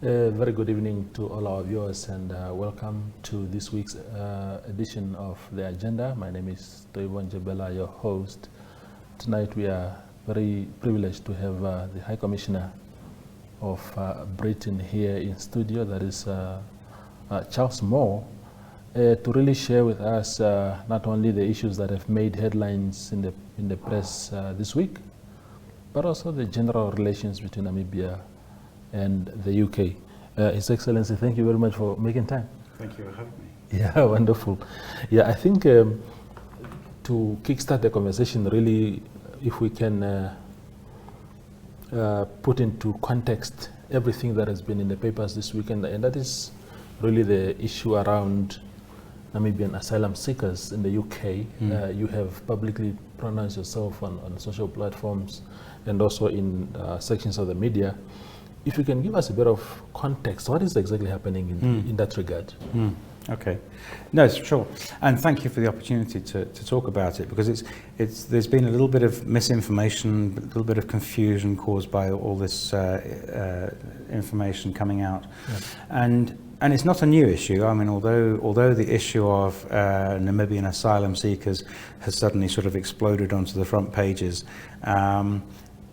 Very good evening to all our viewers and welcome to this week's edition of The Agenda. My name is Toibon Jebela, your host. Tonight we are very privileged to have the High Commissioner of Britain here in studio, that is Charles Moore, to really share with us not only the issues that have made headlines in the press this week, but also the general relations between Namibia and the UK. His Excellency, thank you very much for making time. Thank you for having me. Yeah, wonderful. Yeah, I think to kickstart the conversation, really, if we can put into context everything that has been in the papers this weekend, and that is really the issue around Namibian asylum seekers in the UK. You have publicly pronounced yourself on social platforms and also in sections of the media. If you can give us a bit of context, what is exactly happening in that regard? Okay, no, sure, and thank you for the opportunity to talk about it, because there's been a little bit of misinformation, a little bit of confusion caused by all this information coming out, and it's not a new issue. I mean, although the issue of Namibian asylum seekers has suddenly sort of exploded onto the front pages.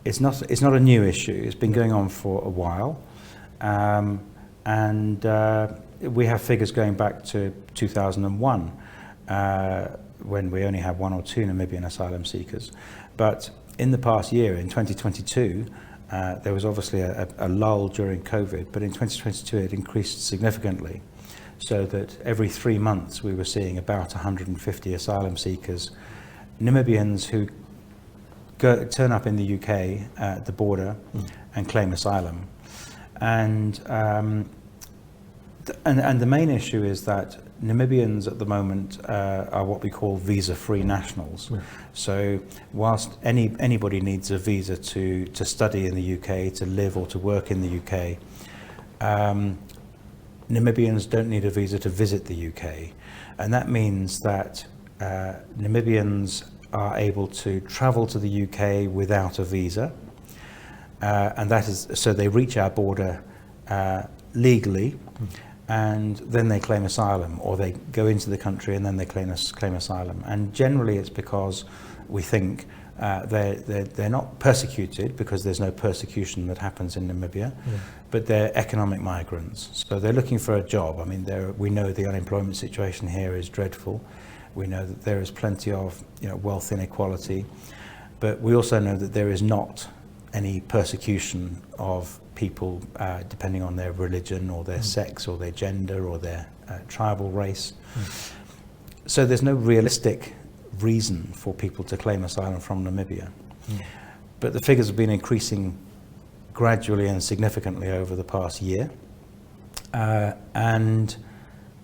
It's not a new issue. It's been going on for a while, and we have figures going back to 2001, when we only had 1 or 2 Namibian asylum seekers. But in the past year, in 2022, there was obviously a lull during COVID, but in 2022 it increased significantly, so that every 3 months we were seeing about 150 asylum seekers, Namibians who turn up in the UK at the border and claim asylum. And the main issue is that Namibians at the moment are what we call visa-free nationals. So whilst anybody needs a visa to study in the UK, to live or to work in the UK, Namibians don't need a visa to visit the UK. And that means that Namibians are able to travel to the UK without a visa, and that is so they reach our border legally, and then they claim asylum, or they go into the country and then they claim asylum. And generally it's because we think they're not persecuted, because there's no persecution that happens in Namibia, but they're economic migrants. So they're looking for a job. I mean, we know the unemployment situation here is dreadful. We know that there is plenty of wealth inequality, but we also know that there is not any persecution of people depending on their religion or their sex or their gender or their tribal race. So there's no realistic reason for people to claim asylum from Namibia. But the figures have been increasing gradually and significantly over the past year, and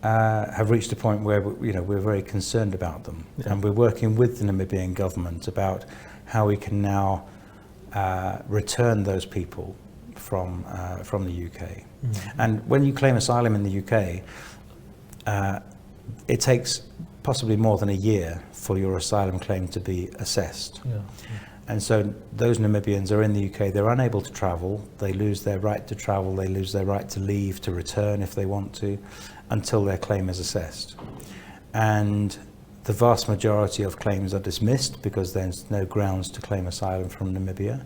have reached a point where we're very concerned about them, and we're working with the Namibian government about how we can now return those people from the UK. And when you claim asylum in the UK, it takes possibly more than a year for your asylum claim to be assessed. And so those Namibians are in the UK, they're unable to travel, they lose their right to travel, they lose their right to leave, to return if they want to, until their claim is assessed. And the vast majority of claims are dismissed because there's no grounds to claim asylum from Namibia.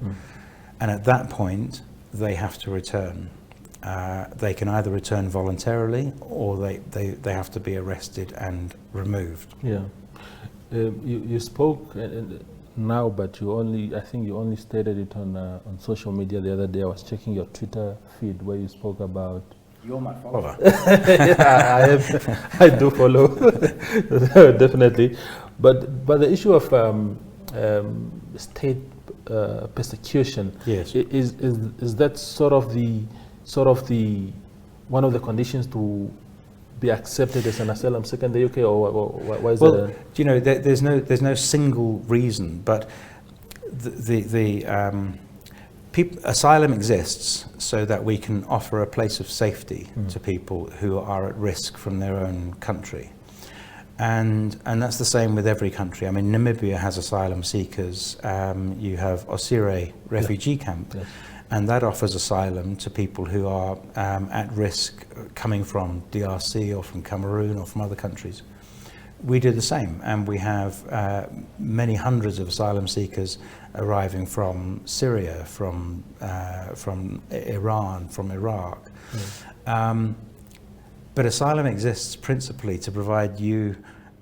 And at that point, they have to return. They can either return voluntarily, or they have to be arrested and removed. You spoke now, but I think you only stated it on social media the other day. I was checking your Twitter feed where you spoke about. You're my follower. Yeah, I do follow, definitely. But the issue of state persecution, is that sort of the one of the conditions to be accepted as an asylum seeker in the UK, or why is that? Well, there's no single reason, but asylum exists so that we can offer a place of safety to people who are at risk from their own country. And that's the same with every country. I mean, Namibia has asylum seekers. You have Osire refugee camp. and that offers asylum to people who are at risk coming from DRC or from Cameroon or from other countries. We do the same, and we have many hundreds of asylum seekers arriving from Syria, from Iran, from Iraq. But asylum exists principally to provide you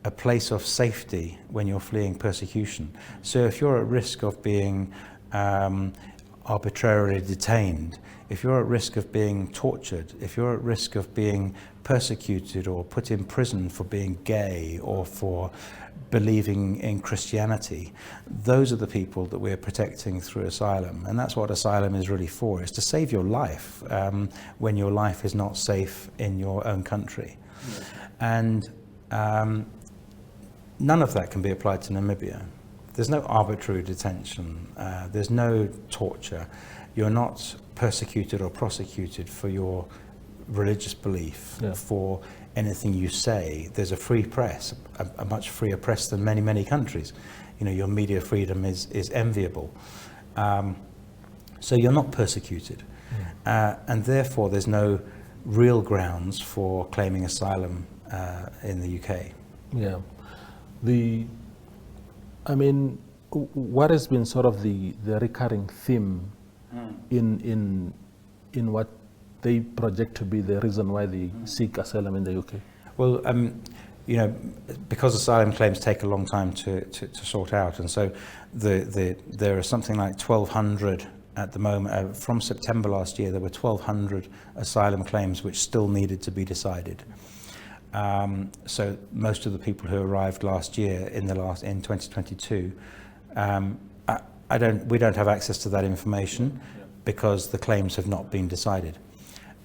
a place of safety when you're fleeing persecution. So if you're at risk of being arbitrarily detained, if you're at risk of being tortured, if you're at risk of being persecuted or put in prison for being gay or for believing in Christianity, those are the people that we're protecting through asylum. And that's what asylum is really for, is to save your life when your life is not safe in your own country. And none of that can be applied to Namibia. There's no arbitrary detention, there's no torture. You're not persecuted or prosecuted for your religious belief, for anything you say. There's a free press, a much freer press than many, many countries. You know, your media freedom is enviable. So you're not persecuted. And therefore there's no real grounds for claiming asylum in the UK. Yeah. I mean, what has been sort of the recurring theme in what they project to be the reason why they seek asylum in the UK? Well, you know, because asylum claims take a long time to sort out, and so there are something like 1,200 at the moment. From September last year, there were 1,200 asylum claims which still needed to be decided. So most of the people who arrived last year in 2022, we don't have access to that information because the claims have not been decided.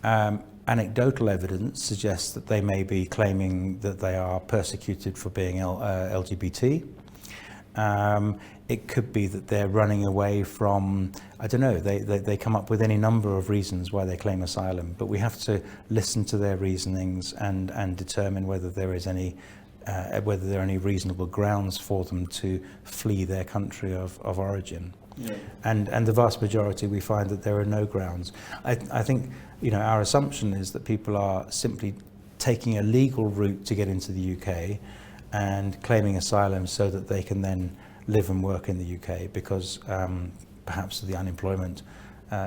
Anecdotal evidence suggests that they may be claiming that they are persecuted for being LGBT. It could be that they're running away from, I don't know, they come up with any number of reasons why they claim asylum, but we have to listen to their reasonings and determine whether there are any reasonable grounds for them to flee their country of origin. Yeah. And the vast majority, we find that there are no grounds. I think, you know, our assumption is that people are simply taking a legal route to get into the UK and claiming asylum so that they can then live and work in the UK, because perhaps the unemployment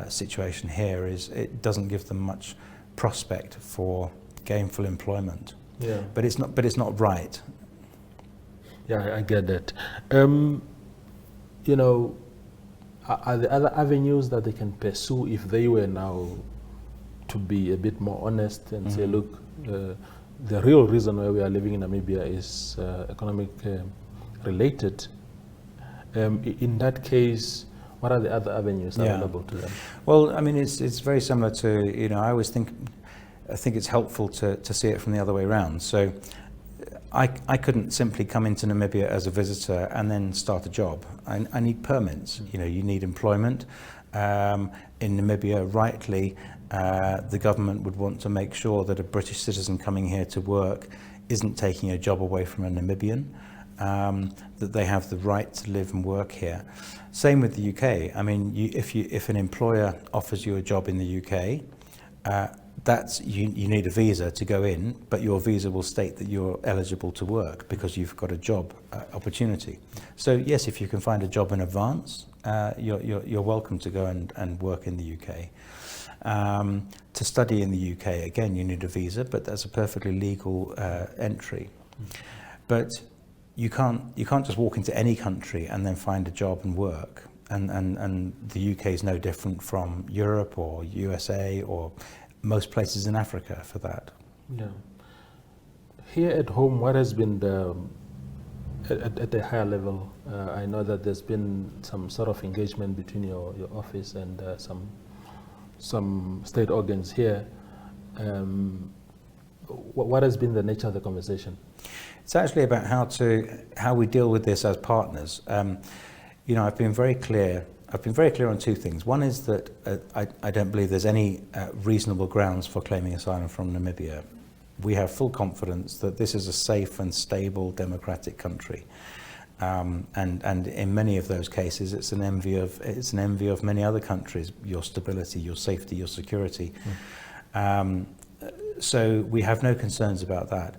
situation here it doesn't give them much prospect for gainful employment. Yeah. But it's not right. Yeah, I get that. You know, are there other avenues that they can pursue if they were now to be a bit more honest and say, look, the real reason why we are living in Namibia is economic related? In that case, what are the other avenues available to them? Well, I mean, it's very similar to, you know, I think it's helpful to see it from the other way around. So I couldn't simply come into Namibia as a visitor and then start a job. I need permits. You know, you need employment. In Namibia, rightly, the government would want to make sure that a British citizen coming here to work isn't taking a job away from a Namibian, that they have the right to live and work here. Same with the UK. I mean, if an employer offers you a job in the UK, you need a visa to go in, but your visa will state that you're eligible to work because you've got a job opportunity. So yes, if you can find a job in advance, you're welcome to go and work in the UK. To study in the UK, again, you need a visa, but that's a perfectly legal entry. But you can't just walk into any country and then find a job and work. And the UK is no different from Europe or USA or most places in Africa for that. Yeah. Here at home, what has been at a higher level? I know that there's been some sort of engagement between your office and some state organs here. What has been the nature of the conversation? It's actually about how we deal with this as partners. You know, I've been very clear on two things. One is that I don't believe there's any reasonable grounds for claiming asylum from Namibia. We have full confidence that this is a safe and stable democratic country. And in many of those cases, it's an envy of many other countries, your stability, your safety, your security. So we have no concerns about that.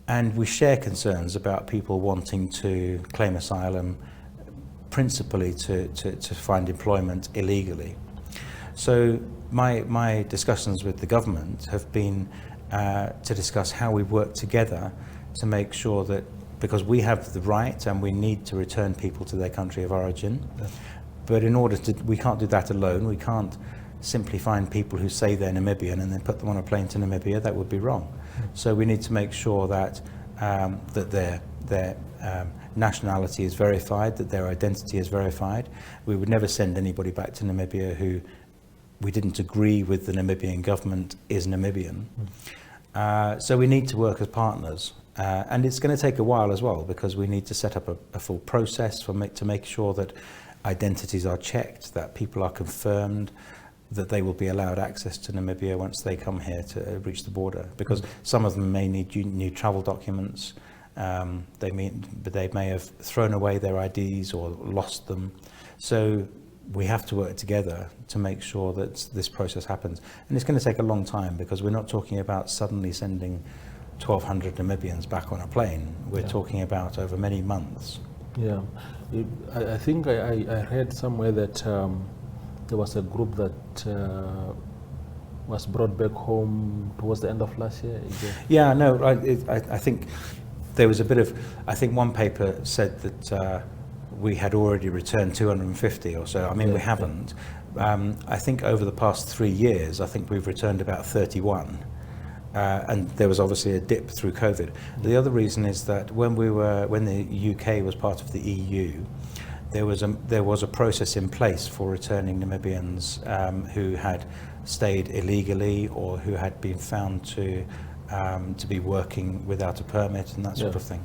And we share concerns about people wanting to claim asylum, principally to find employment illegally. So my discussions with the government have been to discuss how we work together to make sure that, because we have the right and we need to return people to their country of origin, but in order to, we can't do that alone. We can't simply find people who say they're Namibian and then put them on a plane to Namibia. That would be wrong. So we need to make sure that that their nationality is verified, that their identity is verified. We would never send anybody back to Namibia who we didn't agree with the Namibian government is Namibian. So we need to work as partners. And it's going to take a while as well, because we need to set up a full process to make sure that identities are checked, that people are confirmed, that they will be allowed access to Namibia once they come here to reach the border, because some of them may need new travel documents. They may have thrown away their IDs or lost them. So we have to work together to make sure that this process happens. And it's going to take a long time, because we're not talking about suddenly sending 1,200 Namibians back on a plane. We're talking about over many months. Yeah, I think I read somewhere that there was a group that was brought back home towards the end of last year. Yeah, no, I think there was a bit of, I think one paper said that we had already returned 250 or so. I mean, we haven't. I think over the past 3 years, I think we've returned about 31. And there was obviously a dip through COVID. The other reason is that when the UK was part of the EU, there was a process in place for returning Namibians who had stayed illegally or who had been found to be working without a permit and that sort of thing.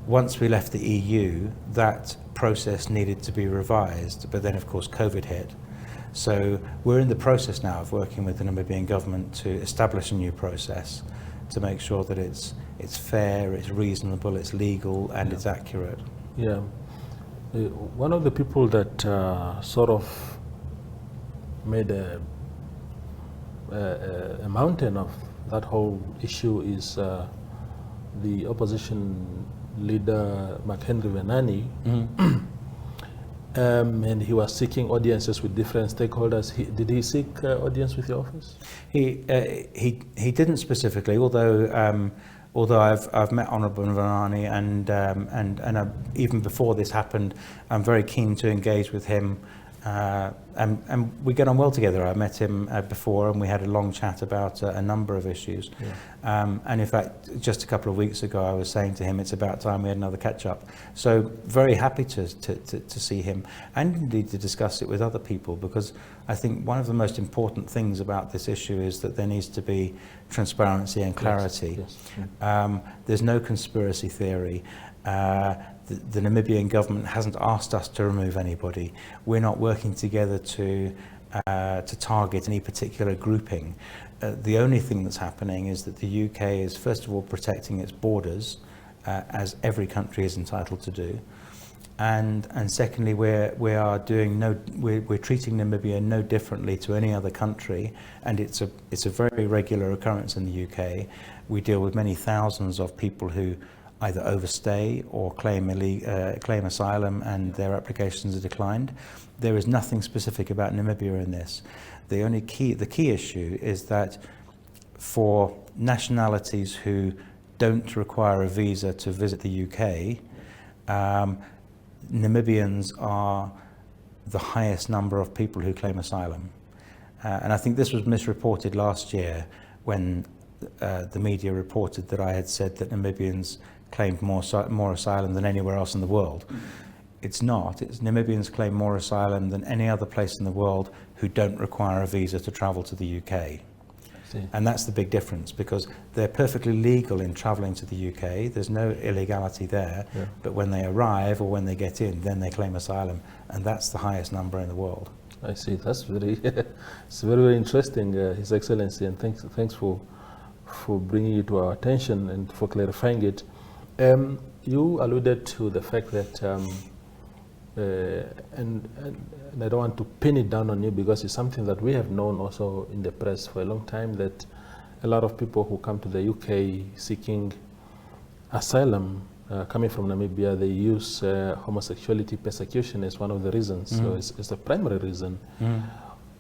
Once we left the EU, that process needed to be revised, but then of course COVID hit. So we're in the process now of working with the Namibian government to establish a new process to make sure that it's fair, it's reasonable, it's legal, and it's accurate. Yeah. One of the people that sort of made a mountain of that whole issue is the opposition leader, McHenry Venani. And he was seeking audiences with different stakeholders. Did he seek audience with your office? He didn't specifically, although I've met Honourable Venani and even before this happened, I'm very keen to engage with him. And we get on well together. I met him before and we had a long chat about a number of issues. And in fact, just a couple of weeks ago, I was saying to him, it's about time we had another catch-up. So very happy to see him and indeed to discuss it with other people, because I think one of the most important things about this issue is that there needs to be transparency and clarity. There's no conspiracy theory. The Namibian government hasn't asked us to remove anybody. We're not working together to target any particular grouping. The only thing that's happening is that the UK is first of all protecting its borders, as every country is entitled to do, and secondly we're treating Namibia no differently to any other country, and it's a very regular occurrence in the UK. We deal with many thousands of people who either overstay or claim asylum and their applications are declined. There is nothing specific about Namibia in this. The key issue is that for nationalities who don't require a visa to visit the UK, Namibians are the highest number of people who claim asylum. And I think this was misreported last year when the media reported that I had said that Namibians claimed more asylum than anywhere else in the world. It's not. It's Namibians claim more asylum than any other place in the world who don't require a visa to travel to the UK. And that's the big difference, because they're perfectly legal in travelling to the UK. There's no illegality there. But when they arrive or when they get in, then they claim asylum, and that's the highest number in the world. I see. That's very, it's very, very interesting, His Excellency, and thanks for bringing it to our attention and for clarifying it. You alluded to the fact that, and I don't want to pin it down on you because it's something that we have known also in the press for a long time, that a lot of people who come to the UK seeking asylum, coming from Namibia, they use homosexuality persecution as one of the reasons. So it's the primary reason.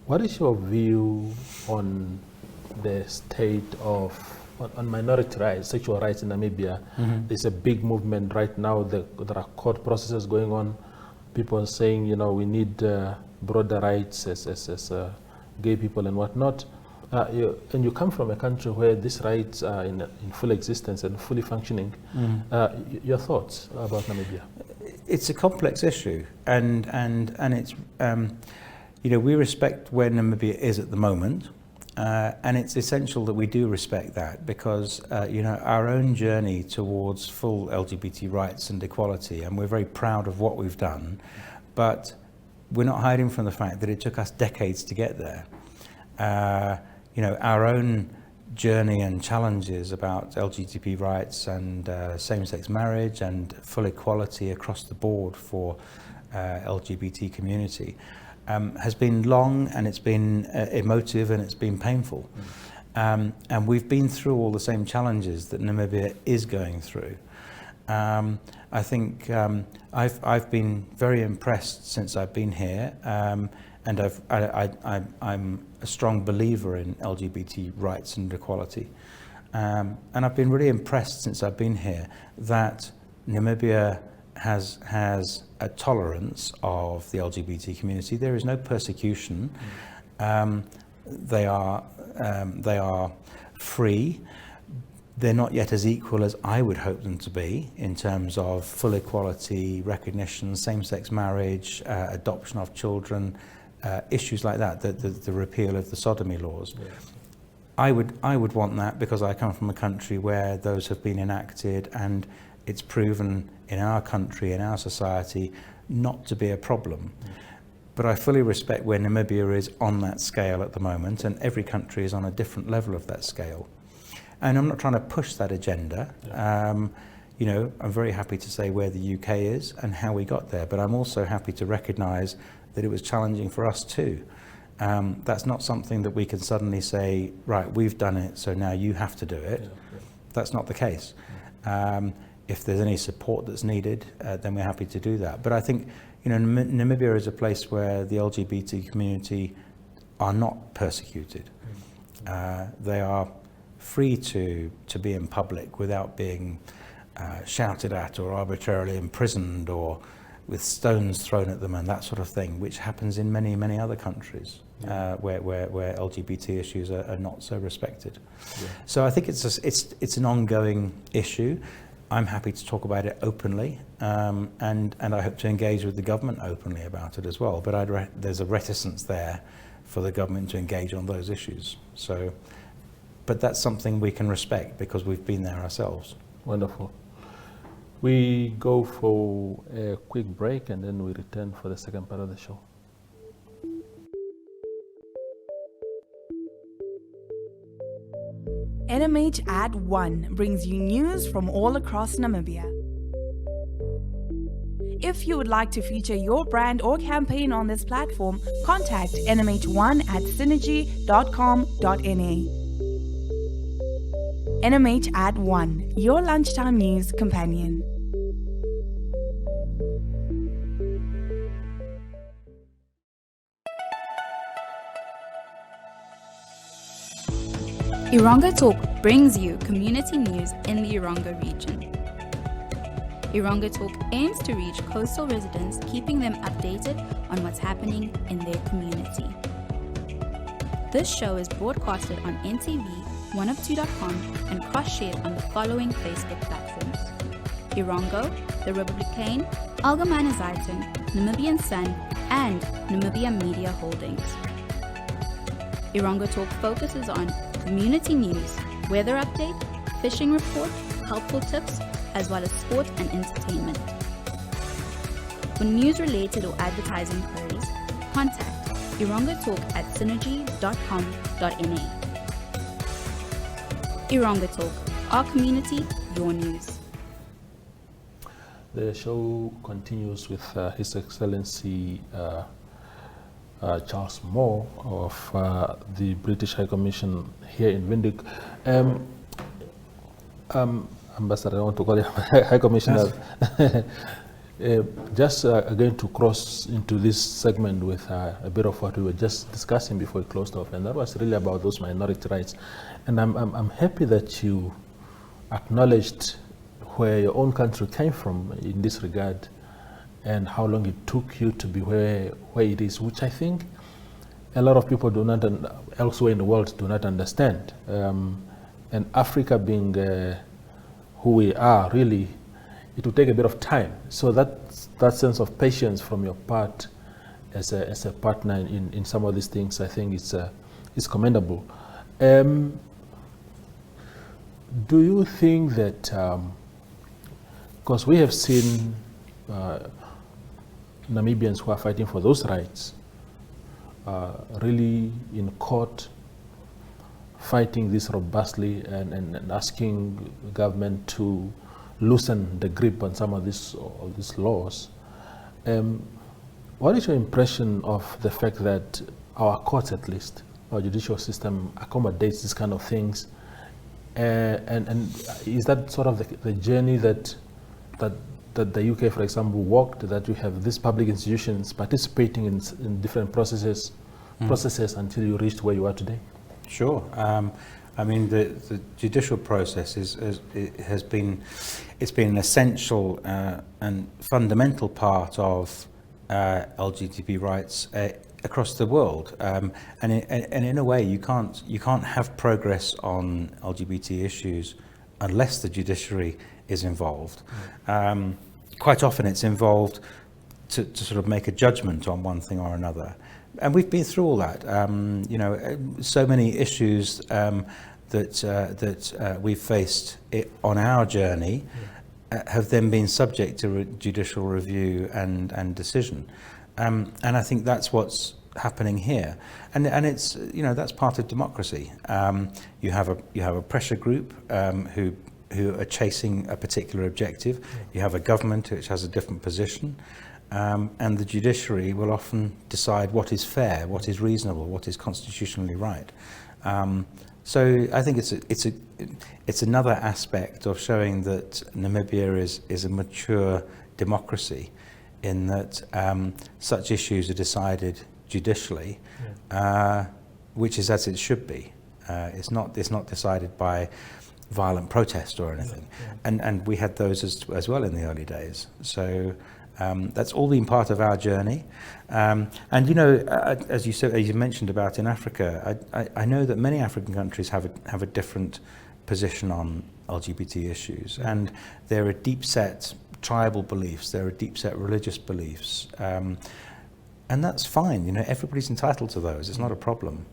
What is your view on the state of on minority rights, sexual rights in Namibia? There's a big movement right now. There are court processes going on. People are saying, you know, we need broader rights as gay people and whatnot. And you come from a country where these rights are in full existence and fully functioning. Your thoughts about Namibia? It's a complex issue, and it's you know, we respect where Namibia is at the moment, and it's essential that we do respect that because you know, our own journey towards full LGBT rights and equality, and we're very proud of what we've done, but we're not hiding from the fact that it took us decades to get there. You know, our own journey and challenges about LGBT rights and same-sex marriage and full equality across the board for LGBT community has been long, and it's been emotive, and it's been painful. And we've been through all the same challenges that Namibia is going through. I think I've been very impressed since I've been here, and I'm a strong believer in LGBT rights and equality. And I've been really impressed since I've been here that Namibia has a tolerance of the LGBT community. There is no persecution. They are free. They're not yet as equal as I would hope them to be in terms of full equality, recognition, same-sex marriage, adoption of children, issues like that, the repeal of the sodomy laws. Yeah. I would want that because I come from a country where those have been enacted, and it's proven in our country, in our society, not to be a problem. But I fully respect where Namibia is on that scale at the moment, and every country is on a different level of that scale. And I'm not trying to push that agenda. Yeah. You know, I'm very happy to say where the UK is and how we got there, but I'm also happy to recognise that it was challenging for us too. That's not something that we can suddenly say, right, we've done it, so now you have to do it. Yeah, yeah. That's not the case. If there's any support that's needed, then we're happy to do that. But I think, you know, Namibia is a place where the LGBT community are not persecuted. They are free to be in public without being shouted at or arbitrarily imprisoned or with stones thrown at them and that sort of thing, which happens in many, many other countries where LGBT issues are not so respected. Yeah. So I think it's an ongoing issue. I'm happy to talk about it openly, and I hope to engage with the government openly about it as well. But there's a reticence there for the government to engage on those issues. So, but that's something we can respect because we've been there ourselves. Wonderful. We go for a quick break and then we return for the second part of the show. NMH Ad 1 brings you news from all across Namibia. If you would like to feature your brand or campaign on this platform, contact nmh1@synergy.com.na. NMH Ad 1, your lunchtime news companion. Irongo Talk brings you community news in the Irongo region. Irongo Talk aims to reach coastal residents, keeping them updated on what's happening in their community. This show is broadcasted on NTV, 102.com, and cross-shared on the following Facebook platforms: Irongo, The Republican, Algemene Zeitung, Namibian Sun, and Namibia Media Holdings. Irongo Talk focuses on community news, weather update, fishing report, helpful tips, as well as sport and entertainment. For news-related or advertising queries, contact irongotalk@synergy.com.na. Irongo Talk, our community, your news. The show continues with His Excellency Charles Moore of the British High Commission here in Windhoek. Ambassador, I want to call you High Commissioner. Just going to cross into this segment with a bit of what we were just discussing before we closed off, and that was really about those minority rights. And I'm happy that you acknowledged where your own country came from in this regard and how long it took you to be where it is, which I think a lot of people do not, elsewhere in the world, do not understand. And Africa being who we are, really, it will take a bit of time. So that sense of patience from your part as a partner in some of these things, I think it's commendable. Do you think that, because we have seen Namibians who are fighting for those rights really in court, fighting this robustly and asking the government to loosen the grip on some of these laws. What is your impression of the fact that our courts, at least, our judicial system, accommodates these kind of things? And is that sort of the journey that the UK, for example, walked, that you have these public institutions participating in different processes until you reached where you are today? Sure. I mean, the judicial process has been an essential and fundamental part of LGBT rights across the world. And in a way, you can't have progress on LGBT issues unless the judiciary is involved. Quite often, it's involved to sort of make a judgment on one thing or another. And we've been through all that. So many issues that we've faced on our journey have then been subject to judicial review and decision. And I think that's what's happening here. And it's, that's part of democracy. You have a pressure group who are chasing a particular objective. You have a government which has a different position. And the judiciary will often decide what is fair, what is reasonable, what is constitutionally right. So I think it's another aspect of showing that Namibia is a mature democracy, in that such issues are decided judicially, which is as it should be. It's not decided by violent protest or anything, and we had those as well in the early days. So. That's all been part of our journey, and as you mentioned about in Africa, I know that many African countries have a different position on LGBT issues, and there are deep-set tribal beliefs, there are deep-set religious beliefs, and that's fine. Everybody's entitled to those. It's not a problem.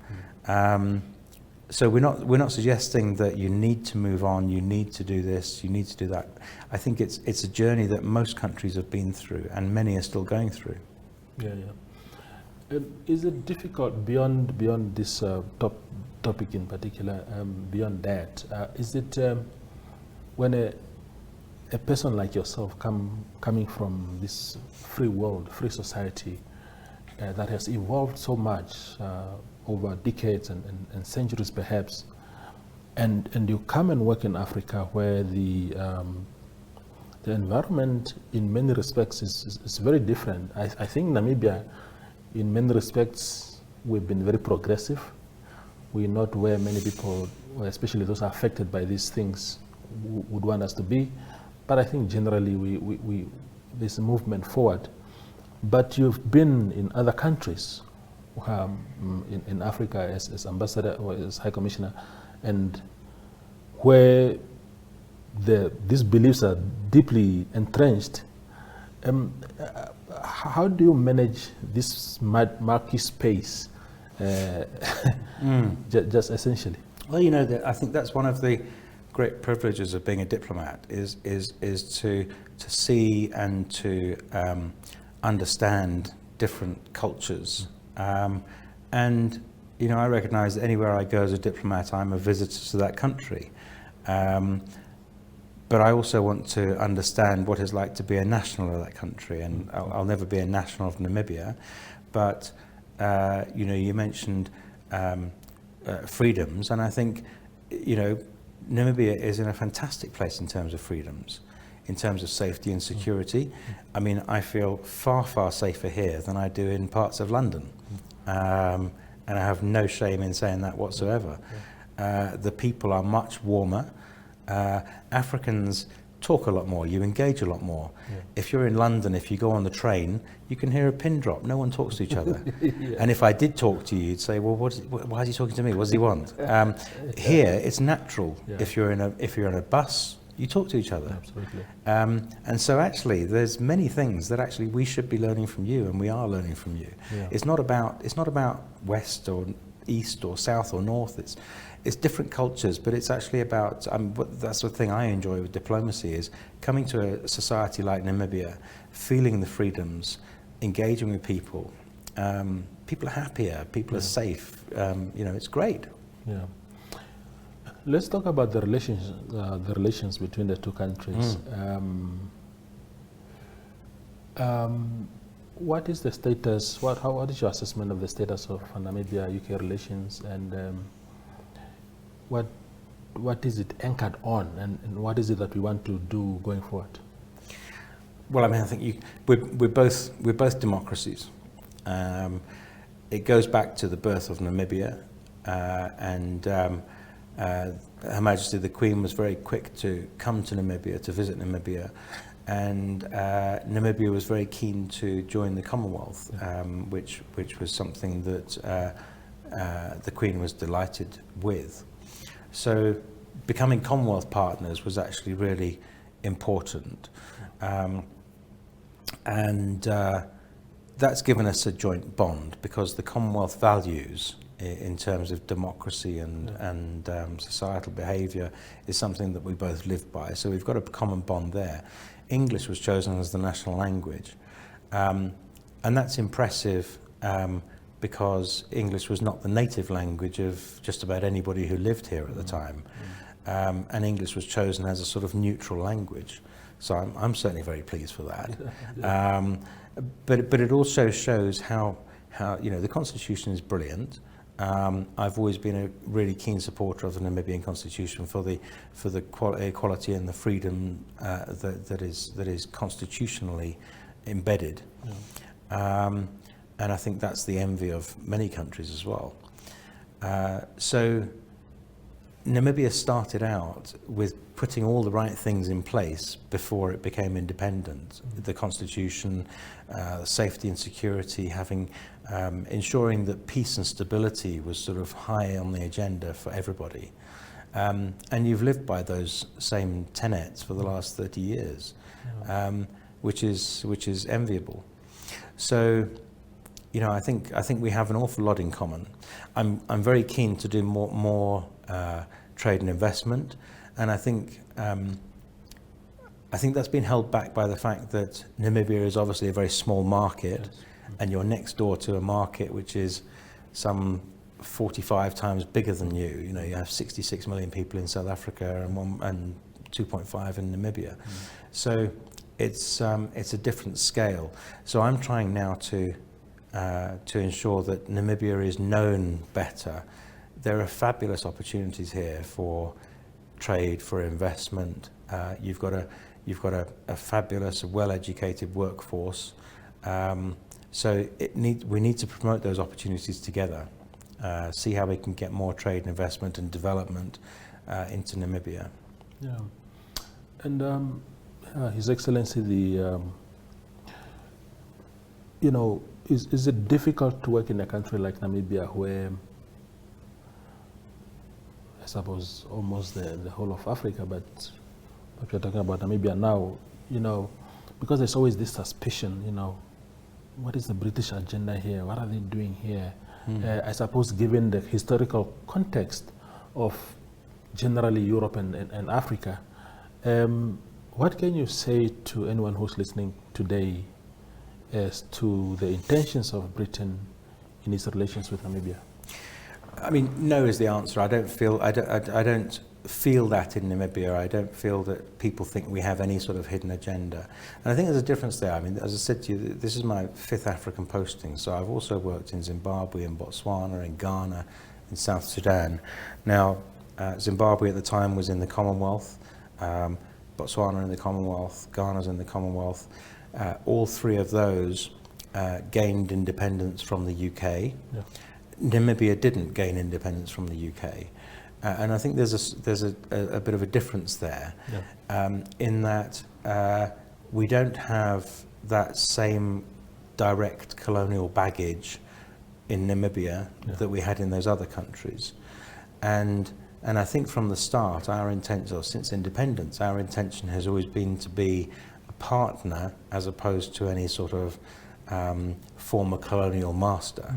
So we're not suggesting that you need to move on, you need to do this, you need to do that. I think it's a journey that most countries have been through, and many are still going through. Is it difficult beyond this topic in particular? Beyond that, is it when a person like yourself coming from this free world, free society that has evolved so much over decades and centuries perhaps, and you come and work in Africa, where the environment in many respects is very different. I think Namibia, in many respects, we've been very progressive. We're not where many people, especially those affected by these things, would want us to be. But I think generally there's a movement forward. But you've been in other countries, in Africa as ambassador or as high commissioner, and where these beliefs are deeply entrenched. How do you manage this murky space, just essentially? Well, I think that's one of the great privileges of being a diplomat is to see and to understand different cultures. And I recognize that anywhere I go as a diplomat, I'm a visitor to that country. but I also want to understand what it's like to be a national of that country, and I'll never be a national of Namibia. But you know, you mentioned freedoms, and I think, you know, Namibia is in a fantastic place in terms of freedoms, in terms of safety and security. I mean, I feel far, far safer here than I do in parts of London. And I have no shame in saying that whatsoever. The people are much warmer. Africans talk a lot more, you engage a lot more. If you're in London, if you go on the train, you can hear a pin drop. No one talks to each other. And if I did talk to you, you'd say, well, why is he talking to me? What does he want? Here, it's natural. If you're in a bus, you talk to each other. Absolutely. And so actually, there's many things that actually we should be learning from you, and we are learning from you. It's not about west or east or south or north. It's different cultures, but it's actually about, that's the thing I enjoy with diplomacy, is coming to a society like Namibia, feeling the freedoms, engaging with people. People are happier, people are safe. You know, it's great. Yeah. Let's talk about the relations between the two countries. What is the status? What is your assessment of the status of Namibia-UK relations, and what is it anchored on, and what is it that we want to do going forward? Well, I mean, I think we're both democracies. It goes back to the birth of Namibia, and Her Majesty the Queen was very quick to come to Namibia, to visit Namibia, and Namibia was very keen to join the Commonwealth, which was something that the Queen was delighted with. So becoming Commonwealth partners was actually really important. And that's given us a joint bond, because the Commonwealth values in terms of democracy and societal behaviour is something that we both live by. So we've got a common bond there. English was chosen as the national language. And that's impressive because English was not the native language of just about anybody who lived here at the time. And English was chosen as a sort of neutral language. So I'm certainly very pleased for that. But it also shows how you know, the Constitution is brilliant. I've always been a really keen supporter of the Namibian Constitution for the equality and the freedom that is constitutionally embedded. And I think that's the envy of many countries as well. So Namibia started out with putting all the right things in place before it became independent. The Constitution, safety and security, ensuring that peace and stability was sort of high on the agenda for everybody. And you've lived by those same tenets for the last 30 years, which is enviable. So, you know, I think we have an awful lot in common. I'm very keen to do more trade and investment, and I think that's been held back by the fact that Namibia is obviously a very small market. Yes. And you're next door to a market which is some 45 times bigger than you. You know, you have 66 million people in South Africa and 2.5 in Namibia. So it's a different scale. So I'm trying now to ensure that Namibia is known better. There are fabulous opportunities here for trade, for investment. You've got a fabulous, well-educated workforce. So we need to promote those opportunities together. See how we can get more trade and investment and development into Namibia. Yeah, and His Excellency, you know, is it difficult to work in a country like Namibia, where I suppose almost the whole of Africa, but we're talking about Namibia now, you know, because there's always this suspicion, you know, what is the British agenda here? What are they doing here? I suppose given the historical context of generally Europe and Africa, what can you say to anyone who's listening today as to the intentions of Britain in its relations with Namibia? I mean, no is the answer. I don't feel that in Namibia. I don't feel that people think we have any sort of hidden agenda. And I think there's a difference there. I mean, as I said to you, this is my 5th African posting, so I've also worked in Zimbabwe, in Botswana, in Ghana, in South Sudan. Now, Zimbabwe at the time was in the Commonwealth, Botswana in the Commonwealth, Ghana's in the Commonwealth. All 3 of those gained independence from the UK. Yeah. Namibia didn't gain independence from the UK. And I think there's a bit of a difference there, in that we don't have that same direct colonial baggage in Namibia that we had in those other countries. And I think from the start, our intention, or since independence, our intention has always been to be a partner as opposed to any sort of former colonial master,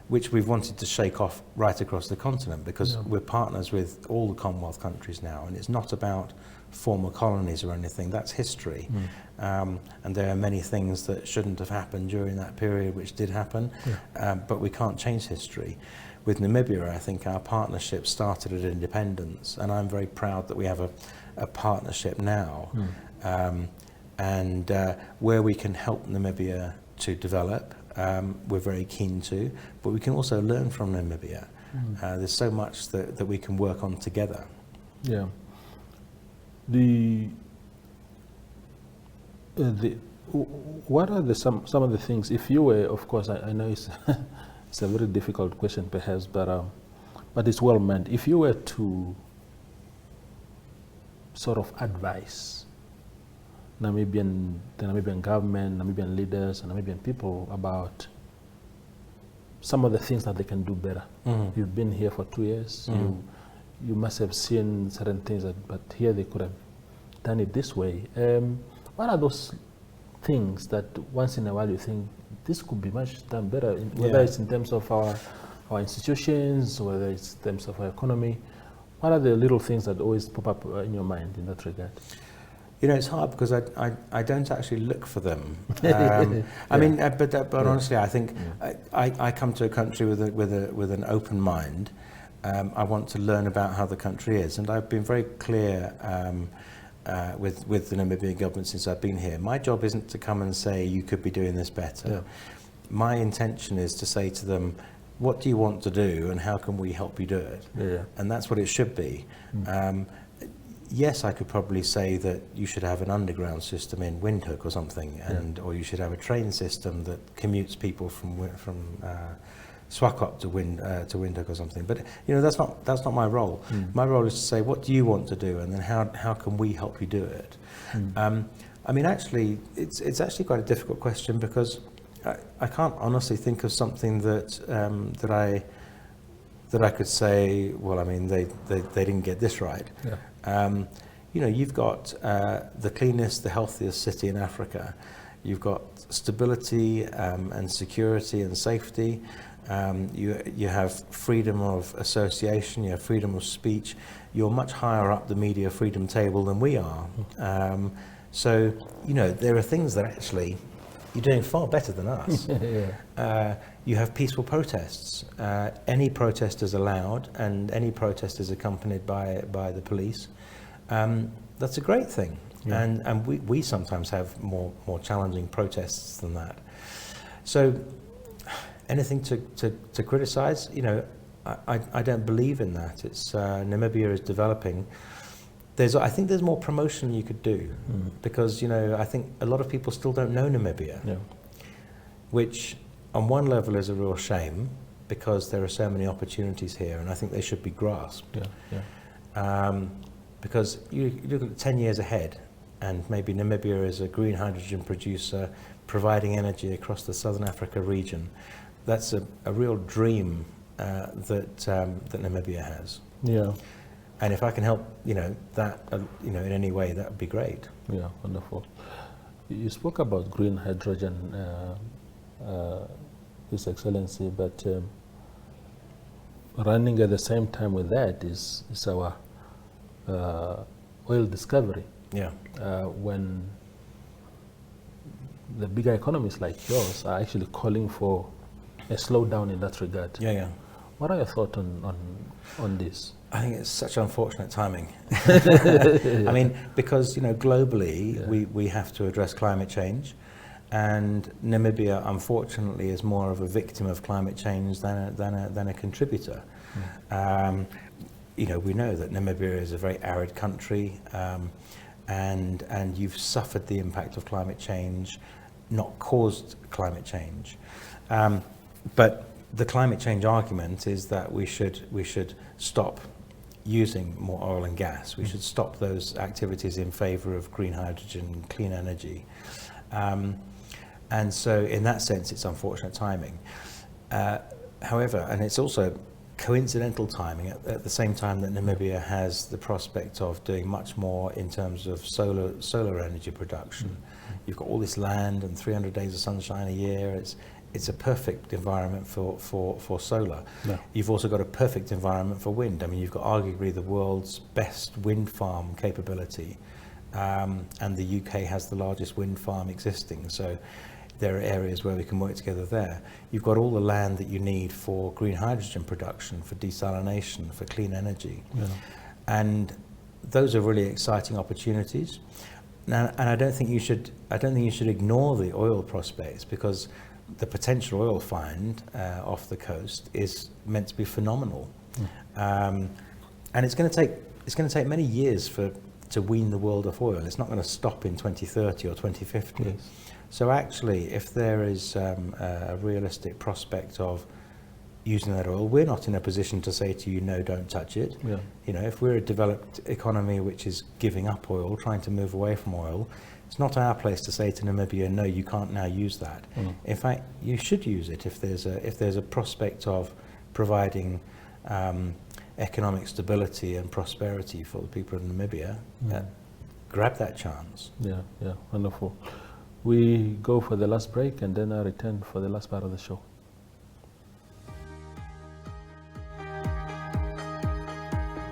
which we've wanted to shake off right across the continent, because we're partners with all the Commonwealth countries now, and it's not about former colonies or anything. That's history. And there are many things that shouldn't have happened during that period which did happen, but we can't change history. With Namibia, I think our partnership started at independence, and I'm very proud that we have a partnership now. And where we can help Namibia to develop, we're very keen to, but we can also learn from Namibia. There's so much that we can work on together. Yeah. What are some of the things, if you were, of course, I know it's it's a very difficult question perhaps, but it's well meant. If you were to sort of advise the Namibian government, Namibian leaders, and Namibian people about some of the things that they can do better. You've been here for 2 years. You must have seen certain things, but here they could have done it this way. What are those things that once in a while you think this could be much done better, whether it's in terms of our institutions, whether it's in terms of our economy? What are the little things that always pop up in your mind in that regard? You know, it's hard because I don't actually look for them. I mean, but honestly, I think I come to a country with an open mind. I want to learn about how the country is, and I've been very clear with the Namibian government since I've been here. My job isn't to come and say you could be doing this better. My intention is to say to them, what do you want to do, and how can we help you do it? And that's what it should be. Yes, I could probably say that you should have an underground system in Windhoek or something, or you should have a train system that commutes people from Swakop to Windhoek or something. But you know, that's not my role. My role is to say, what do you want to do, and then how can we help you do it? I mean, actually, it's actually quite a difficult question, because I can't honestly think of something that I could say, well, I mean, they didn't get this right. You know, you've got the cleanest, the healthiest city in Africa. You've got stability and security and safety. You have freedom of association, you have freedom of speech. You're much higher up the media freedom table than we are. So, you know, there are things that actually you're doing far better than us. You have peaceful protests. Any protest is allowed, and any protest is accompanied by the police. That's a great thing. And we sometimes have more challenging protests than that. So anything to criticize, you know, I don't believe in that. It's Namibia is developing. I think there's more promotion you could do, because, you know, I think a lot of people still don't know Namibia, which on one level is a real shame, because there are so many opportunities here, and I think they should be grasped. Because you look at 10 years ahead, and maybe Namibia is a green hydrogen producer providing energy across the Southern Africa region. That's a real dream that Namibia has. And if I can help, you know, that, you know, in any way, that would be great. Yeah, wonderful. You spoke about green hydrogen, His Excellency, but running at the same time with that is our oil discovery. When the bigger economies like yours are actually calling for a slowdown in that regard. What are your thoughts on this? I think it's such unfortunate timing. I mean, because globally we have to address climate change, and Namibia, unfortunately, is more of a victim of climate change than a contributor. We know that Namibia is a very arid country, and you've suffered the impact of climate change, not caused climate change. But the climate change argument is that we should stop using more oil and gas. We should stop those activities in favor of green hydrogen, clean energy. And so in that sense, it's unfortunate timing. However, and it's also coincidental timing at the same time that Namibia has the prospect of doing much more in terms of solar energy production. You've got all this land and 300 days of sunshine a year. It's a perfect environment for solar. Yeah. You've also got a perfect environment for wind. I mean, you've got arguably the world's best wind farm capability, and the UK has the largest wind farm existing. So there are areas where we can work together there. You've got all the land that you need for green hydrogen production, for desalination, for clean energy. Yeah. And those are really exciting opportunities. Now, and I don't think you should ignore the oil prospects, because the potential oil find off the coast is meant to be phenomenal. And it's going to take many years to wean the world off oil. It's not going to stop in 2030 or 2050. Yes. So actually, if there is a realistic prospect of using that oil, we're not in a position to say to you, no, don't touch it. Yeah. If we're a developed economy which is giving up oil, trying to move away from oil, it's not our place to say to Namibia, no, you can't now use that. In fact, you should use it if there's a prospect of providing economic stability and prosperity for the people of Namibia. Grab that chance. Yeah, wonderful. We go for the last break and then I return for the last part of the show.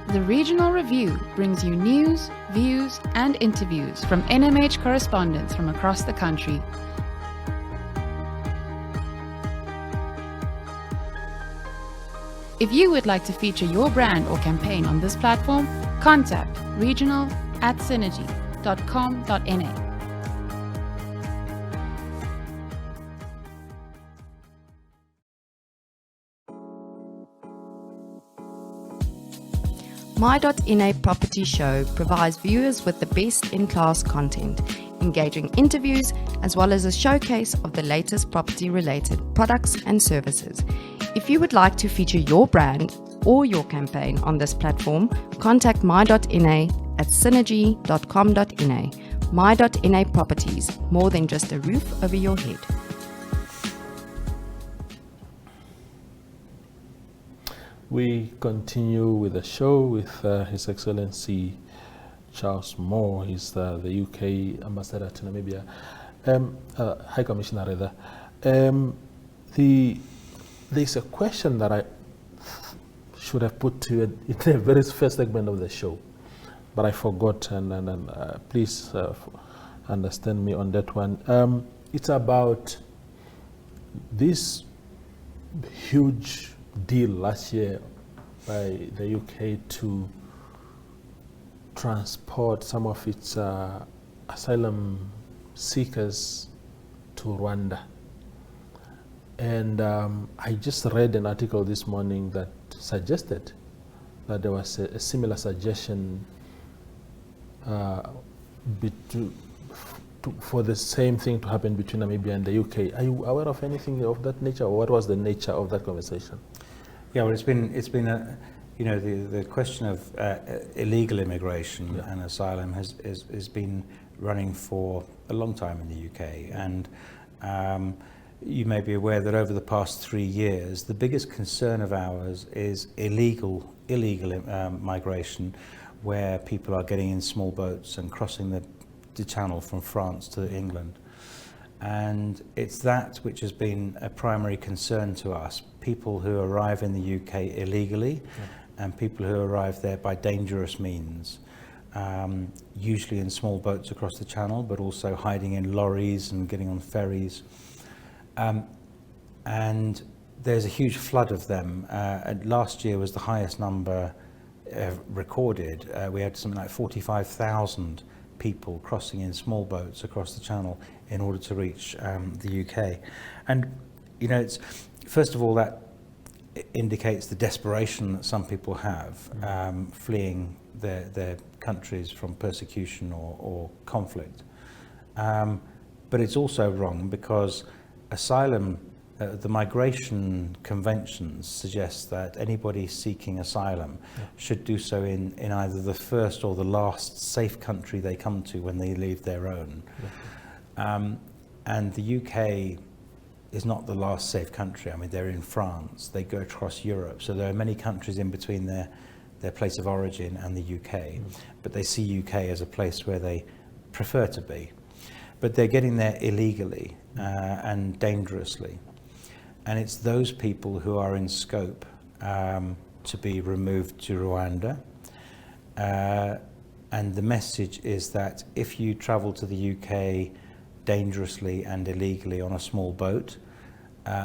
The Regional Review brings you news, views, and interviews from NMH correspondents from across the country. If you would like to feature your brand or campaign on this platform, contact regional@synergy.com.na. My.NA Property Show provides viewers with the best in-class content, engaging interviews, as well as a showcase of the latest property-related products and services. If you would like to feature your brand or your campaign on this platform, contact my.na@synergy.com.na. My.NA Properties, more than just a roof over your head. We continue with the show with His Excellency Charles Moore. He's the UK Ambassador to Namibia, High Commissioner rather. There's a question that I should have put to you in the very first segment of the show, but I forgot, and please understand me on that one. It's about this huge deal last year by the UK to transport some of its asylum seekers to Rwanda. And I just read an article this morning that suggested that there was a similar suggestion for the same thing to happen between Namibia and the UK. Are you aware of anything of that nature, or what was the nature of that conversation? Yeah, well, it's been the question of illegal immigration and asylum has been running for a long time in the UK, and you may be aware that over the past 3 years, the biggest concern of ours is illegal migration, where people are getting in small boats and crossing the channel from France to England. And it's that which has been a primary concern to us, people who arrive in the UK illegally and people who arrive there by dangerous means, usually in small boats across the channel, but also hiding in lorries and getting on ferries. And there's a huge flood of them. And last year was the highest number recorded. We had something like 45,000 people crossing in small boats across the channel in order to reach the UK. And, it's first of all, that indicates the desperation that some people have, fleeing their countries from persecution or conflict. But it's also wrong because asylum, the migration conventions suggest that anybody seeking asylum should do so in either the first or the last safe country they come to when they leave their own. And the UK is not the last safe country. I mean, they're in France, they go across Europe, so there are many countries in between their place of origin and the UK, but they see UK as a place where they prefer to be. But they're getting there illegally and dangerously. And it's those people who are in scope to be removed to Rwanda. And the message is that if you travel to the UK dangerously and illegally on a small boat,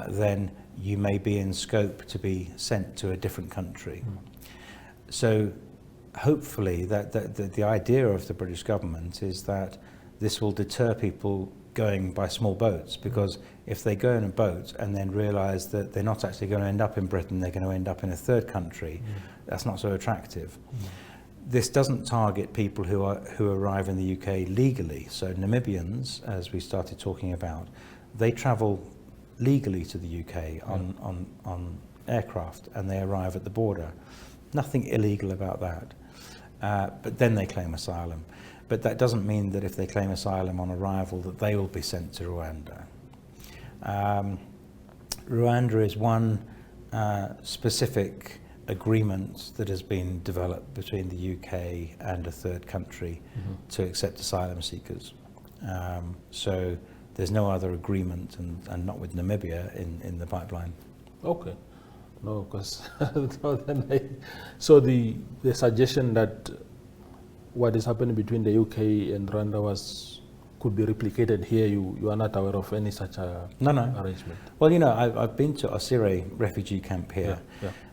then you may be in scope to be sent to a different country. So hopefully the idea of the British government is that this will deter people going by small boats, because if they go in a boat and then realise that they're not actually going to end up in Britain, they're going to end up in a third country, that's not so attractive. This doesn't target people who arrive in the UK legally. So Namibians, as we started talking about, they travel legally to the UK on aircraft, and they arrive at the border. Nothing illegal about that. But then they claim asylum. But that doesn't mean that if they claim asylum on arrival that they will be sent to Rwanda. Rwanda is one specific agreement that has been developed between the UK and a third country to accept asylum seekers. So there's no other agreement, and not with Namibia in the pipeline. Okay. No, because so the suggestion that what is happening between the UK and Rwanda could be replicated here, you are not aware of any such arrangement? Well, I've been to Osire refugee camp here,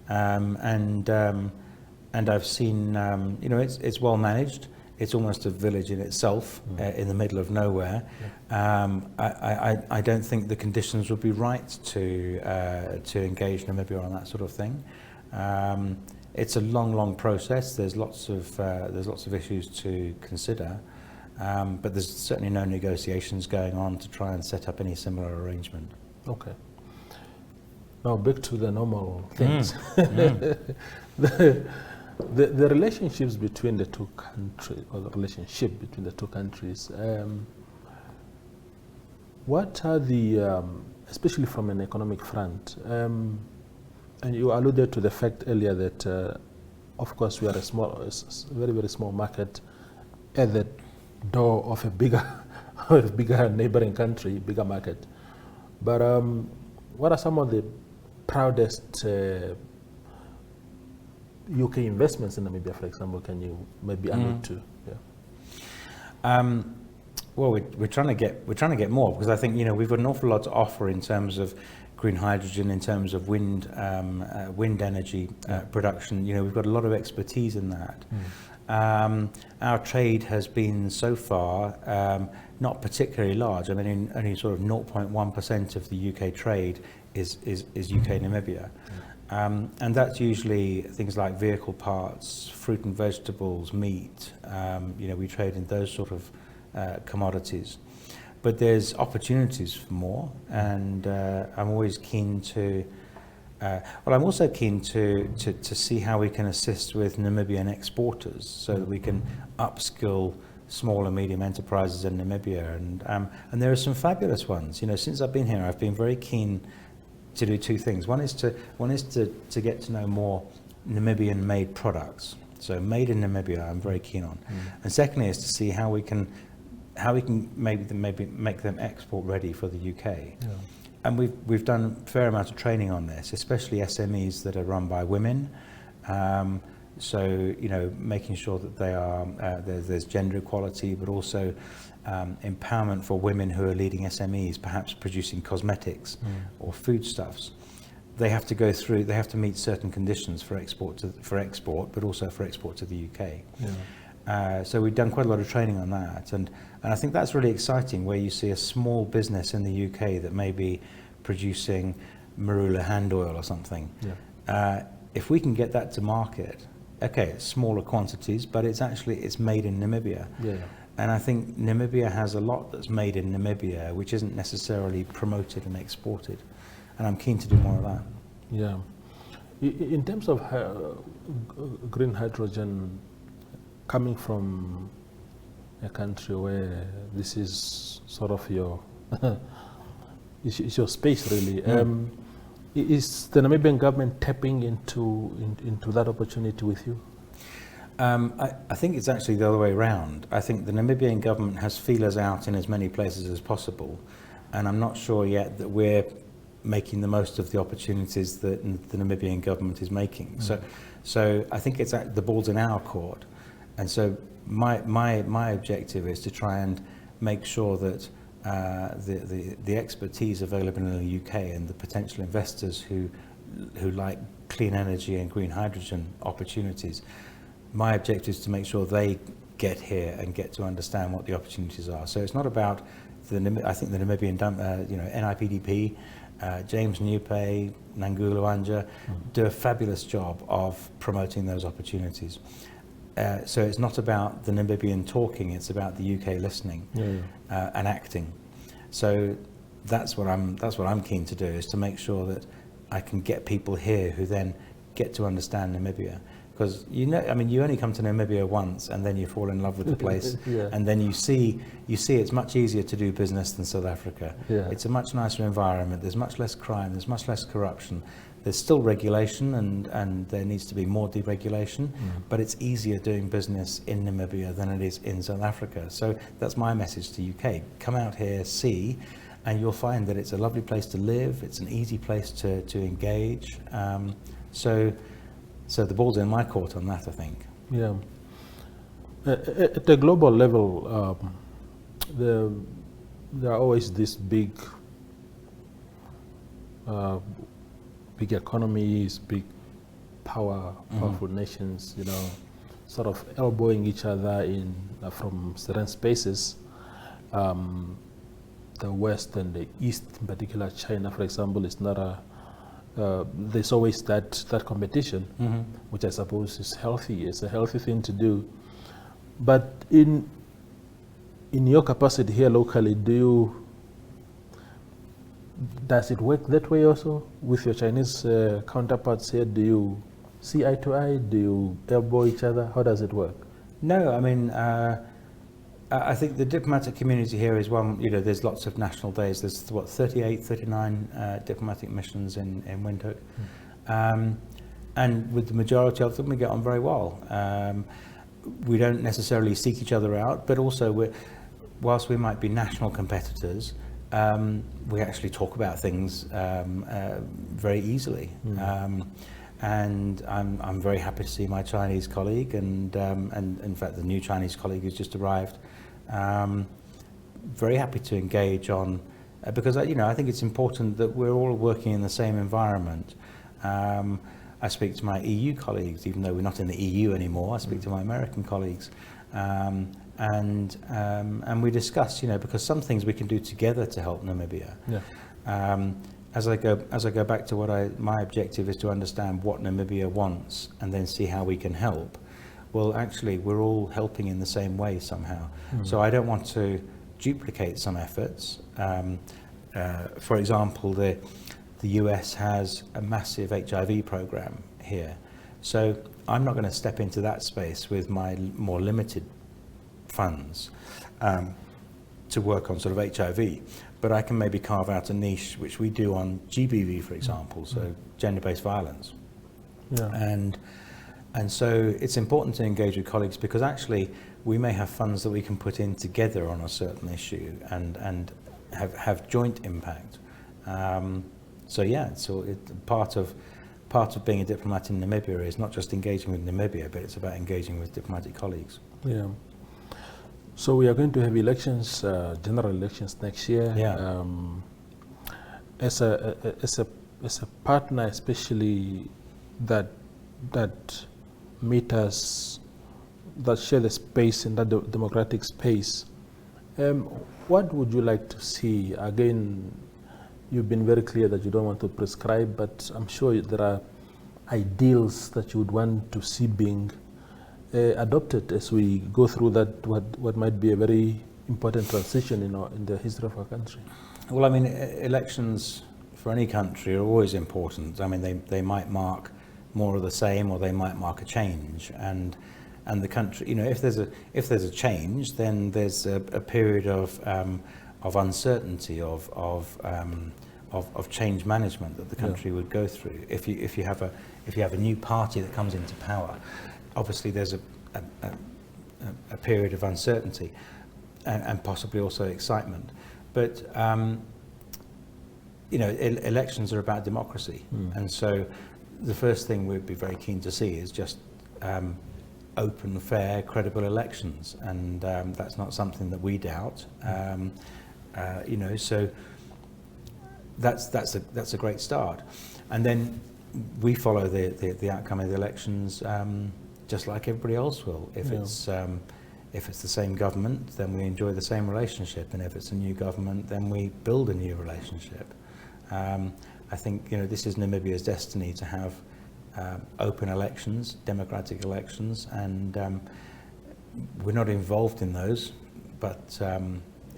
and I've seen, it's well managed. It's almost a village in itself, in the middle of nowhere. I don't think the conditions would be right to engage Namibia on that sort of thing. It's a long process. There's lots of issues to consider, but there's certainly no negotiations going on to try and set up any similar arrangement. Okay. Now back to the normal things. The relationships between the two countries, or the relationship between the two countries, what are the, especially from an economic front, and you alluded to the fact earlier that, of course, we are a very small market at the door of a bigger neighboring country, bigger market. But what are some of the proudest UK investments in Namibia, for example? Can you maybe allude to? Well, we're trying to get more, because I think we've got an awful lot to offer in terms of green hydrogen, in terms of wind energy production. We've got a lot of expertise in that. Our trade has been so far not particularly large. I mean, only sort of 0.1% of the UK trade is UK Namibia. And that's usually things like vehicle parts, fruit and vegetables, meat. We trade in those sort of commodities. But there's opportunities for more, and I'm always keen to. I'm also keen to see how we can assist with Namibian exporters, so that we can upskill small and medium enterprises in Namibia, and there are some fabulous ones. Since I've been here, I've been very keen to do two things. One is to get to know more Namibian-made products. So made in Namibia, I'm very keen on. And secondly is to see how we can maybe make them export ready for the UK. And we've done a fair amount of training on this, especially SMEs that are run by women. So making sure that they are there's gender equality, but also empowerment for women who are leading SMEs, perhaps producing cosmetics or foodstuffs. they have to go through, they have to meet certain conditions for export, but also for export to the UK. Yeah. So we've done quite a lot of training on that, and I think that's really exciting, where you see a small business in the UK that may be producing marula hand oil or something. Yeah. If we can get that to market, okay, it's smaller quantities, but it's made in Namibia. Yeah. And I think Namibia has a lot that's made in Namibia, which isn't necessarily promoted and exported. And I'm keen to do more of that. Yeah. In terms of green hydrogen, coming from a country where this is sort of your it's your space, really. Is the Namibian government tapping into that opportunity with you? I think it's actually the other way around. I think the Namibian government has feelers out in as many places as possible, and I'm not sure yet that we're making the most of the opportunities that the Namibian government is making. So I think it's the ball's in our court, and so my objective is to try and make sure that the expertise available in the UK and the potential investors who like clean energy and green hydrogen opportunities, my objective is to make sure they get here and get to understand what the opportunities are. So it's not about I think the Namibian NIPDP, James Newpay, Nangulu Anja do a fabulous job of promoting those opportunities. So it's not about the Namibian talking; it's about the UK listening and acting. So that's what I'm keen to do, is to make sure that I can get people here who then get to understand Namibia. Because you only come to Namibia once, and then you fall in love with the place, and then you see it's much easier to do business than South Africa. Yeah. It's a much nicer environment. There's much less crime. There's much less corruption. There's still regulation, and there needs to be more deregulation. But it's easier doing business in Namibia than it is in South Africa. So that's my message to UK: come out here, see, and you'll find that it's a lovely place to live. It's an easy place to engage. So the ball's in my court on that, I think. Yeah. At the global level, there are always these big economies, big powerful nations, sort of elbowing each other in from certain spaces. The West and the East, in particular China, for example, is not a there's always that competition, which I suppose is healthy. It's a healthy thing to do. But in your capacity here locally, does it work that way also with your Chinese counterparts here? Do you see eye to eye? Do you elbow each other? How does it work? No, I mean, I think the diplomatic community here is one, there's lots of national days. There's 38, 39 diplomatic missions in Windhoek. And with the majority of them, we get on very well. We don't necessarily seek each other out, but also whilst we might be national competitors, we actually talk about things very easily. And I'm very happy to see my Chinese colleague, and in fact the new Chinese colleague who's just arrived. Very happy to engage on, because I think it's important that we're all working in the same environment. I speak to my EU colleagues, even though we're not in the EU anymore. I speak to my American colleagues, and we discuss, because some things we can do together to help Namibia. Yeah. As I go back to my objective is to understand what Namibia wants and then see how we can help. Well, actually, we're all helping in the same way somehow. So I don't want to duplicate some efforts. For example, the US has a massive HIV program here. So I'm not going to step into that space with my more limited funds to work on sort of HIV. But I can maybe carve out a niche, which we do on GBV, for example, so gender-based violence. Yeah. And so it's important to engage with colleagues, because actually we may have funds that we can put in together on a certain issue and have joint impact. So part of being a diplomat in Namibia is not just engaging with Namibia, but it's about engaging with diplomatic colleagues. Yeah. So we are going to have elections, general elections next year. Yeah. As a as a partner, especially that meet us, that share the space in that democratic space, what would you like to see? Again, you've been very clear that you don't want to prescribe, but I'm sure there are ideals that you would want to see being adopted as we go through that what might be a very important transition in the history of our country. Well, I mean, elections for any country are always important. I mean, they might mark more of the same, or they might mark a change. And the country, you know, if there's a change, then there's a period of uncertainty, of change management that the country would go through. If you have a new party that comes into power, obviously there's a period of uncertainty and possibly also excitement. But you know, elections are about democracy, and so the first thing we'd be very keen to see is just open, fair, credible elections, and that's not something that we doubt. You know, so that's a great start, and then we follow the outcome of the elections just like everybody else will. If it's the same government, then we enjoy the same relationship, and if it's a new government, then we build a new relationship. I think, you know, this is Namibia's destiny, to have open elections, democratic elections, and we're not involved in those, but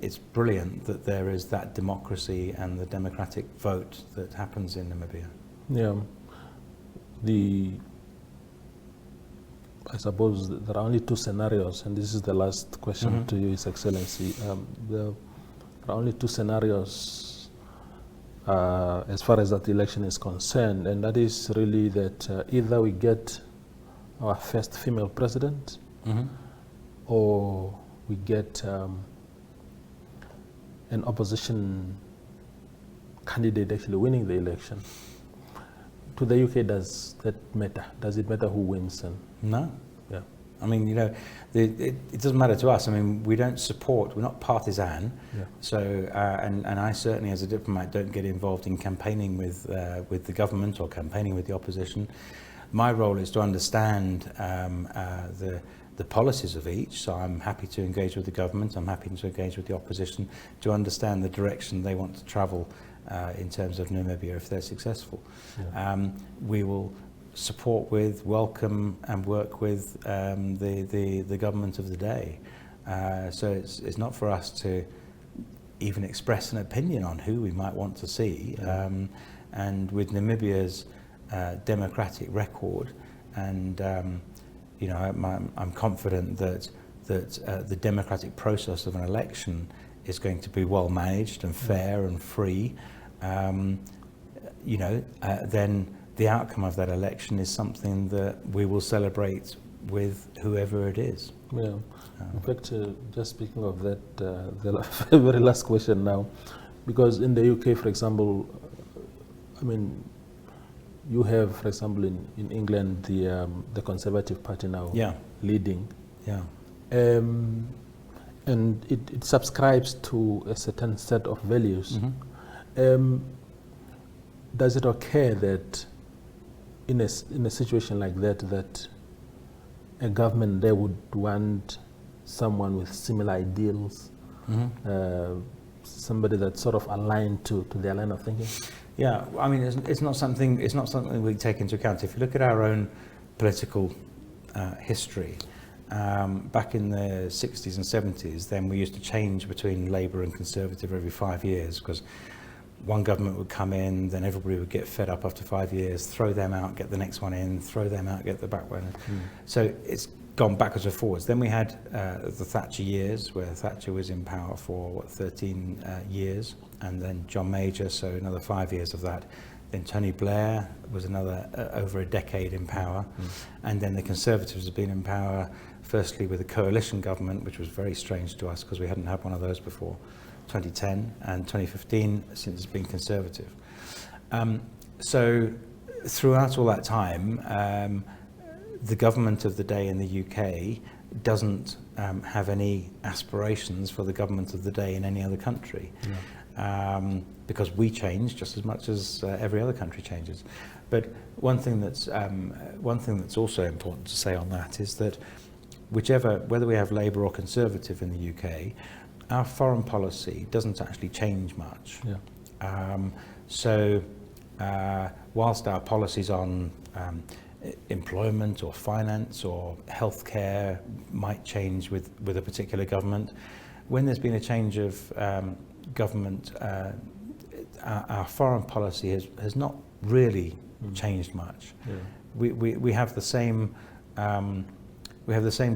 it's brilliant that there is that democracy and the democratic vote that happens in Namibia. Yeah, I suppose there are only two scenarios, and this is the last question to you, His Excellency. There are only two scenarios as far as that election is concerned, and that is really that either we get our first female president, or we get an opposition candidate actually winning the election. To the UK, does that matter? Does it matter who wins? No. Yeah. I mean, you know, it doesn't matter to us. I mean, we don't support, we're not partisan. Yeah. So, and I certainly as a diplomat don't get involved in campaigning with the government or campaigning with the opposition. My role is to understand the policies of each. So I'm happy to engage with the government, I'm happy to engage with the opposition to understand the direction they want to travel in terms of Namibia if they're successful. Yeah. We will support with, welcome and work with the government of the day. So it's not for us to even express an opinion on who we might want to see. And with Namibia's democratic record, and you know, I'm confident that the democratic process of an election is going to be well managed and fair and free. You know, then the outcome of that election is something that we will celebrate with whoever it is. Yeah. In fact, just speaking of that, the very last question now, because in the UK, for example, I mean, you have, for example, in England, the Conservative Party now leading. Yeah. And it subscribes to a certain set of values. Does it occur that in a situation like that a government there would want someone with similar ideals, somebody that's sort of aligned to their line of thinking? Yeah, I mean, it's not something we take into account. If you look at our own political history, back in the 60s and 70s, then we used to change between Labour and Conservative every 5 years, because one government would come in, then everybody would get fed up after 5 years, throw them out, get the next one in, throw them out, get the back one in. So it's gone backwards and forwards. Then we had the Thatcher years, where Thatcher was in power for 13 years, and then John Major, so another 5 years of that. Then Tony Blair was another over a decade in power, and then the Conservatives have been in power firstly with a coalition government, which was very strange to us because we hadn't had one of those before, 2010, and 2015 since it's been Conservative. So throughout all that time, the government of the day in the UK doesn't have any aspirations for the government of the day in any other country. because we change just as much as every other country changes. But one thing that's also important to say on that is that whether we have Labour or Conservative in the UK, our foreign policy doesn't actually change much. Yeah. So whilst our policies on employment or finance or healthcare might change with a particular government, when there's been a change of government, our foreign policy has not really changed much. Yeah. We have the same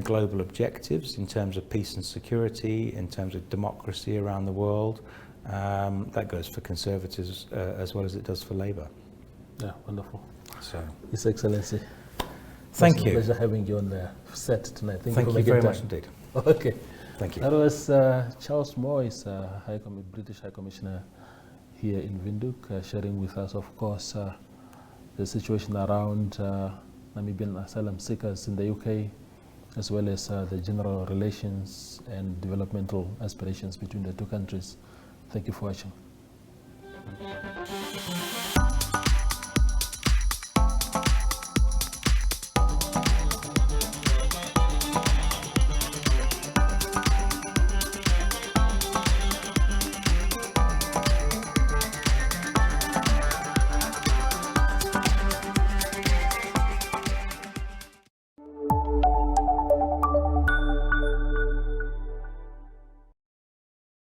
global objectives in terms of peace and security, in terms of democracy around the world. That goes for Conservatives as well as it does for Labour. Yeah, wonderful. So, His Excellency. thank you. Pleasure having you on the set tonight. Thank you very much indeed. Okay. Thank you. That was Charles Moore, is British High Commissioner here in Windhoek, sharing with us, of course, the situation around Namibian asylum seekers in the UK, as well as the general relations and developmental aspirations between the two countries. Thank you for watching.